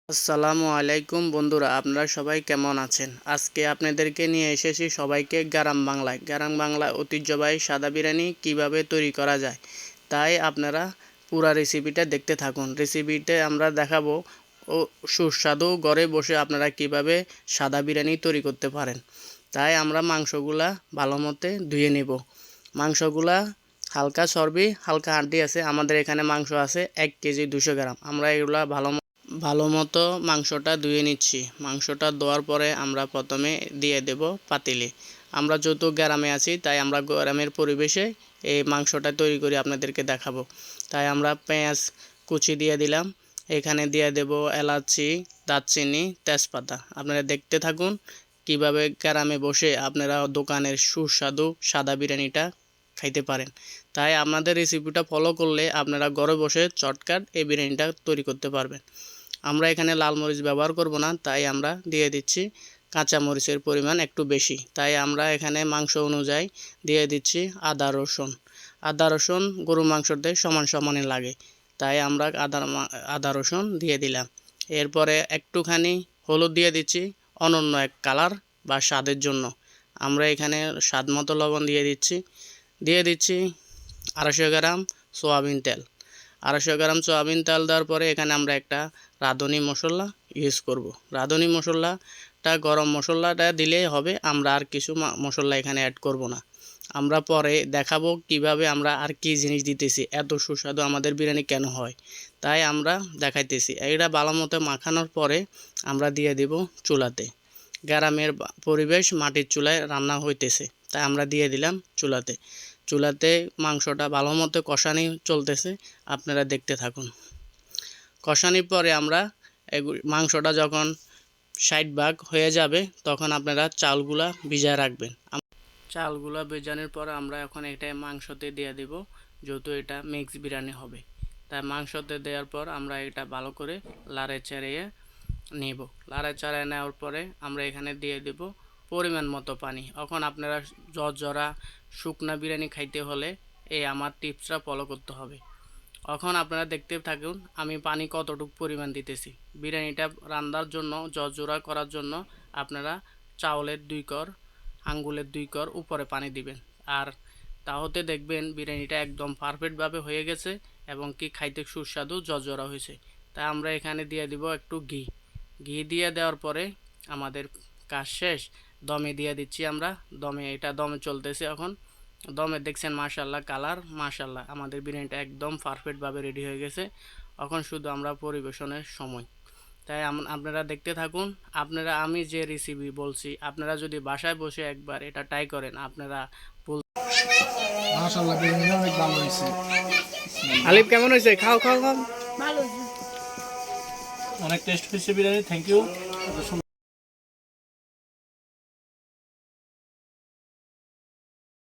আসসালামু আলাইকুম বন্ধুরা, আপনারা সবাই কেমন আছেন? আজকে আপনাদেরকে নিয়ে এসেছি সবাইকে গ্রাম বাংলায়। গ্রাম বাংলায় ঐতিহ্যবাহী সাদা বিরিয়ানি কিভাবে তৈরি করা যায়, তাই আপনারা পুরা রেসিপিটা দেখতে থাকুন। রেসিপিতে আমরা দেখাবো ও সুস্বাদু ঘরে বসে আপনারা কিভাবে সাদা বিরিয়ানি তৈরি করতে পারেন। তাই আমরা মাংসগুলা ভালো মতো ধুয়ে নেব। মাংসগুলা হালকা চর্বি হালকা হাড্ডি আছে। আমাদের এখানে মাংস আছে 1 কেজি 200 গ্রাম। আমরা এগুলা ভালো মতো মাংসটা ধুয়ে নিচ্ছি। মাংসটা ধোয়ার পরে আমরা প্রথমে দিয়ে দেব পাতিলে। আমরা যেহেতু গ্রামে আছি তাই আমরা গ্রামের পরিবেশে এই মাংসটা তৈরি করে আপনাদেরকে দেখাবো। তাই আমরা পেঁয়াজ কুচি দিয়ে দিলাম, এখানে দিয়ে দেব এলাচি, দারচিনি, তেজপাতা। আপনারা দেখতে থাকুন কিভাবে গ্রামে বসে আপনারা দোকানের সুস্বাদু সাদা বিরিয়ানিটা খাইতে পারেন। তাই আপনাদের রেসিপিটা ফলো করলে আপনারা ঘরে বসে চটকাট এই বিরিয়ানিটা তৈরি করতে পারবেন। আমরা এখানে লাল মরিচ ব্যবহার করব না, তাই আমরা দিয়ে দিচ্ছি কাঁচা মরিচের পরিমাণ একটু বেশি। তাই আমরা এখানে মাংস অনুযায়ী দিয়ে দিচ্ছি আদা রসুন গরু মাংসতে সমান সমানে লাগে, তাই আমরা আদা রসুন দিয়ে দিলাম। এরপরে একটুখানি হলুদ দিয়ে দিচ্ছি অনন্য এক কালার বা স্বাদের জন্য। আমরা এখানে স্বাদ মতো লবণ দিয়ে দিচ্ছি 250 গ্রাম সয়াবিন তেল। 250 গ্রাম সয়াবিন তেল দেওয়ার পরে এখানে আমরা একটা রাঁধুনি মশলা ইউজ করব। রাঁধুনি মশলাটা গরম মশলাটা দিলেই হবে, আমরা আর কিছু মশলা এখানে অ্যাড করব না। আমরা পরে দেখাবো কিভাবে আমরা আর কি জিনিস দিতেছি, এত সুস্বাদু আমাদের বিরিয়ানি কেন হয়, তাই আমরা দেখাইতেছি। এটা ভালো মতো মাখানোর পরে আমরা দিয়ে দেব চুলাতে। গ্রামের পরিবেশ, মাটির চুলায় রান্না হইতেছে, তাই আমরা দিয়ে দিলাম চুলাতে মাংসটা ভালো মতো কষানি চলতেছে, আপনারা দেখতে থাকুন। কষানির পরে আমরা মাংসটা যখন 60% হয়ে যাবে তখন আপনারা চালগুলা ভিজায় রাখবেন। চালগুলা ভেজানোর পর আমরা এখন এটা মাংসতে দিয়ে দেব, যেহেতু এটা মিক্স বিরিয়ানি হবে। তাই মাংসতে দেওয়ার পর আমরা এটা ভালো করে লাড়ে চাড়িয়ে নেব। লাড়ে চাড়িয়ে নেওয়ার পরে আমরা এখানে দিয়ে দেব পরিমাণ মতো পানি। এখন আপনারা ঝরঝরা শুকনা বিরিয়ানি খাইতে হলে এই আমার টিপসটা ফলো করতে হবে। এখন আপনারা দেখতে থাকুন আমি পানি কতটুকু পরিমাণ দিতেছি। বিরিয়ানিটা রান্নার জন্য ঝরঝরা করার জন্য আপনারা চাউলের 2 কর আঙ্গুলের 2 কর উপরে পানি দিবেন, আর তাহলে দেখবেন বিরিয়ানিটা একদম পারফেক্টভাবে হয়ে গেছে এবং কি খাইতে সুস্বাদু ঝরঝরা হয়েছে। তাই আমরা এখানে দিয়ে দিব একটু ঘি দিয়ে দেওয়ার পরে আমাদের কাজ শেষ। দমে দিয়ে দিচ্ছি আমরা। দমে চলতেছে এখন। দমে দেখছেন মাশাআল্লাহ কালার, মাশাআল্লাহ আমাদের বিরিয়ানিটা একদম পারফেক্টভাবে রেডি হয়ে গেছে। এখন শুধু আমরা পরিবেশনের সময়। তাই আপনারা দেখতে থাকুন। আমি যে রেসিপি বলছি আপনারা যদি বাসায় বসে একবার এটা ট্রাই করেন, আপনারা মাশাআল্লাহ বিরিয়ানি অনেক ভালো হয়েছে। আলিফ কেমন হয়েছে? খাও খাও খাও। ভালো অনেক টেস্ট হয়েছে বিরিয়ানি। Thank you.